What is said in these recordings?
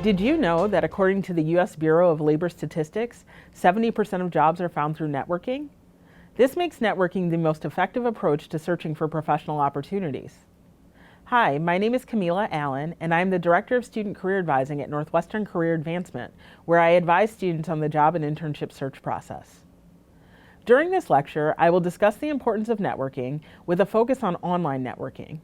Did you know that according to the U.S. Bureau of Labor Statistics, 70% of jobs are found through networking? This makes networking the most effective approach to searching for professional opportunities. Hi, my name is Kamilah Allen, and I am the Director of Student Career Advising at Northwestern Career Advancement, where I advise students on the job and internship search process. During this lecture, I will discuss the importance of networking with a focus on online networking.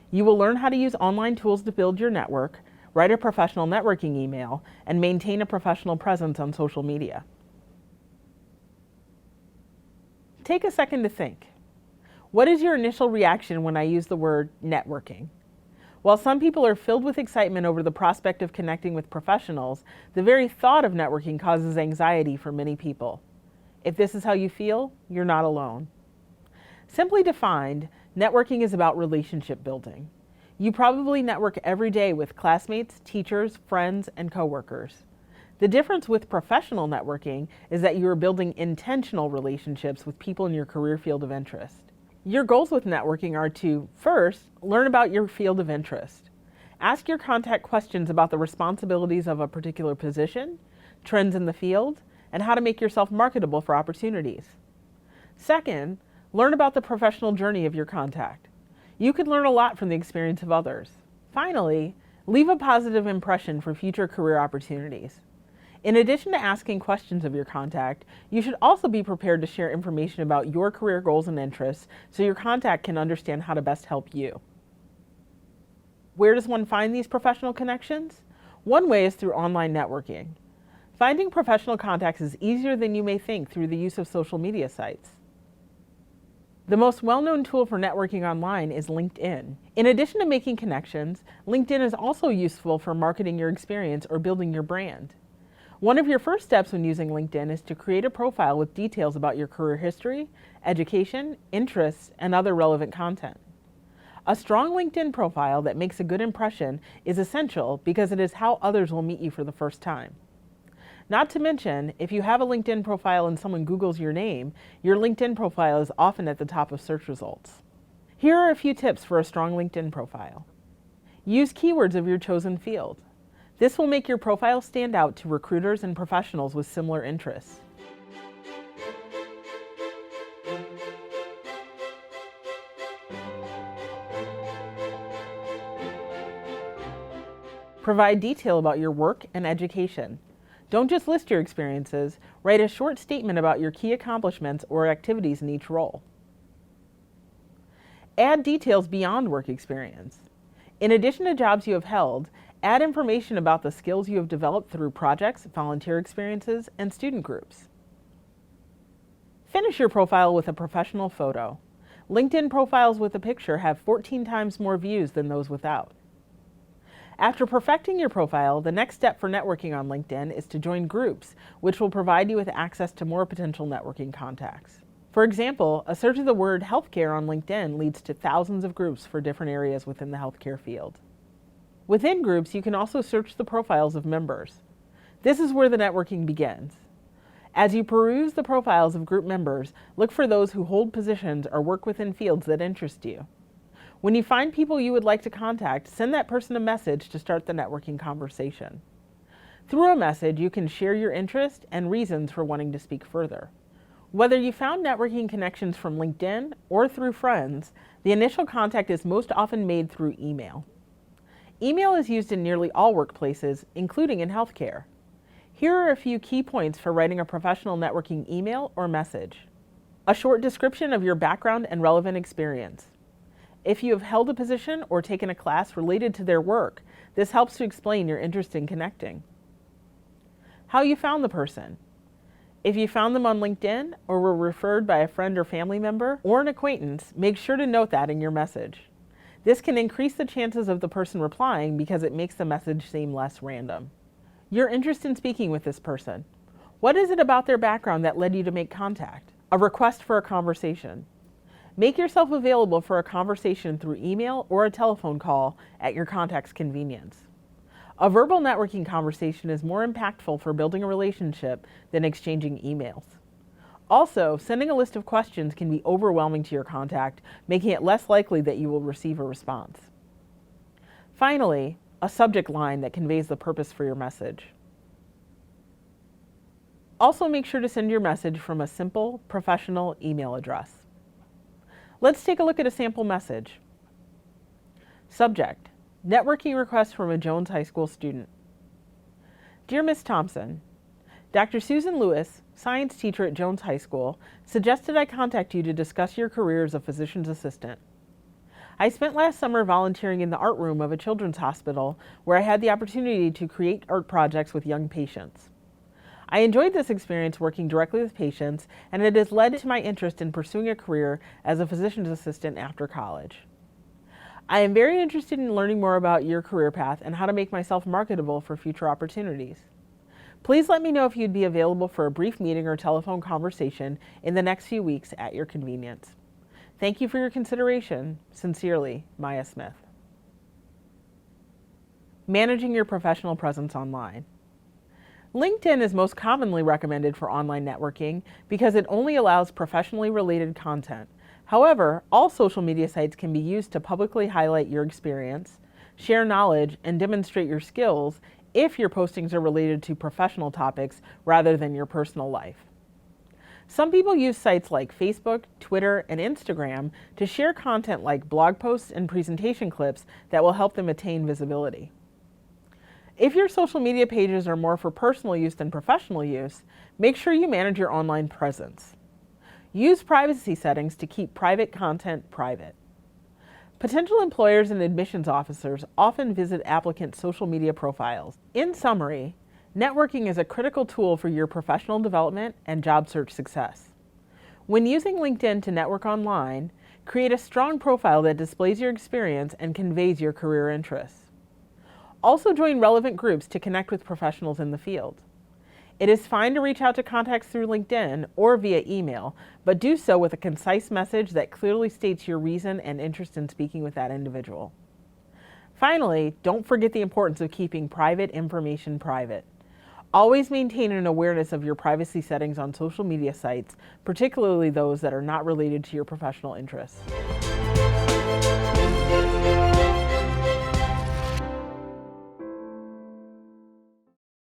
You will learn how to use online tools to build your network, write a professional networking email, and maintain a professional presence on social media. Take a second to think. What is your initial reaction when I use the word networking? While some people are filled with excitement over the prospect of connecting with professionals, the very thought of networking causes anxiety for many people. If this is how you feel, you're not alone. Simply defined, networking is about relationship building. You probably network every day with classmates, teachers, friends, and coworkers. The difference with professional networking is that you are building intentional relationships with people in your career field of interest. Your goals with networking are to, first, learn about your field of interest. Ask your contact questions about the responsibilities of a particular position, trends in the field, and how to make yourself marketable for opportunities. Second, learn about the professional journey of your contact. You can learn a lot from the experience of others. Finally, leave a positive impression for future career opportunities. In addition to asking questions of your contact, you should also be prepared to share information about your career goals and interests so your contact can understand how to best help you. Where does one find these professional connections? One way is through online networking. Finding professional contacts is easier than you may think through the use of social media sites. The most well-known tool for networking online is LinkedIn. In addition to making connections, LinkedIn is also useful for marketing your experience or building your brand. One of your first steps when using LinkedIn is to create a profile with details about your career history, education, interests, and other relevant content. A strong LinkedIn profile that makes a good impression is essential because it is how others will meet you for the first time. Not to mention, if you have a LinkedIn profile and someone Googles your name, your LinkedIn profile is often at the top of search results. Here are a few tips for a strong LinkedIn profile. Use keywords of your chosen field. This will make your profile stand out to recruiters and professionals with similar interests. Provide detail about your work and education. Don't just list your experiences, write a short statement about your key accomplishments or activities in each role. Add details beyond work experience. In addition to jobs you have held, add information about the skills you have developed through projects, volunteer experiences, and student groups. Finish your profile with a professional photo. LinkedIn profiles with a picture have 14 times more views than those without. After perfecting your profile, the next step for networking on LinkedIn is to join groups, which will provide you with access to more potential networking contacts. For example, a search of the word healthcare on LinkedIn leads to thousands of groups for different areas within the healthcare field. Within groups, you can also search the profiles of members. This is where the networking begins. As you peruse the profiles of group members, look for those who hold positions or work within fields that interest you. When you find people you would like to contact, send that person a message to start the networking conversation. Through a message, you can share your interest and reasons for wanting to speak further. Whether you found networking connections from LinkedIn or through friends, the initial contact is most often made through email. Email is used in nearly all workplaces, including in healthcare. Here are a few key points for writing a professional networking email or message. A short description of your background and relevant experience. If you have held a position or taken a class related to their work, this helps to explain your interest in connecting. How you found the person. If you found them on LinkedIn or were referred by a friend or family member or an acquaintance, make sure to note that in your message. This can increase the chances of the person replying because it makes the message seem less random. Your interest in speaking with this person. What is it about their background that led you to make contact? A request for a conversation. Make yourself available for a conversation through email or a telephone call at your contact's convenience. A verbal networking conversation is more impactful for building a relationship than exchanging emails. Also, sending a list of questions can be overwhelming to your contact, making it less likely that you will receive a response. Finally, a subject line that conveys the purpose for your message. Also, make sure to send your message from a simple, professional email address. Let's take a look at a sample message. Subject: networking request from a Jones High School student. Dear Ms. Thompson, Dr. Susan Lewis, science teacher at Jones High School, suggested I contact you to discuss your career as a physician's assistant. I spent last summer volunteering in the art room of a children's hospital where I had the opportunity to create art projects with young patients. I enjoyed this experience working directly with patients, and it has led to my interest in pursuing a career as a physician's assistant after college. I am very interested in learning more about your career path and how to make myself marketable for future opportunities. Please let me know if you'd be available for a brief meeting or telephone conversation in the next few weeks at your convenience. Thank you for your consideration. Sincerely, Maya Smith. Managing your professional presence online. LinkedIn is most commonly recommended for online networking because it only allows professionally related content. However, all social media sites can be used to publicly highlight your experience, share knowledge, and demonstrate your skills if your postings are related to professional topics rather than your personal life. Some people use sites like Facebook, Twitter, and Instagram to share content like blog posts and presentation clips that will help them attain visibility. If your social media pages are more for personal use than professional use, make sure you manage your online presence. Use privacy settings to keep private content private. Potential employers and admissions officers often visit applicants' social media profiles. In summary, networking is a critical tool for your professional development and job search success. When using LinkedIn to network online, create a strong profile that displays your experience and conveys your career interests. Also join relevant groups to connect with professionals in the field. It is fine to reach out to contacts through LinkedIn or via email, but do so with a concise message that clearly states your reason and interest in speaking with that individual. Finally, don't forget the importance of keeping private information private. Always maintain an awareness of your privacy settings on social media sites, particularly those that are not related to your professional interests.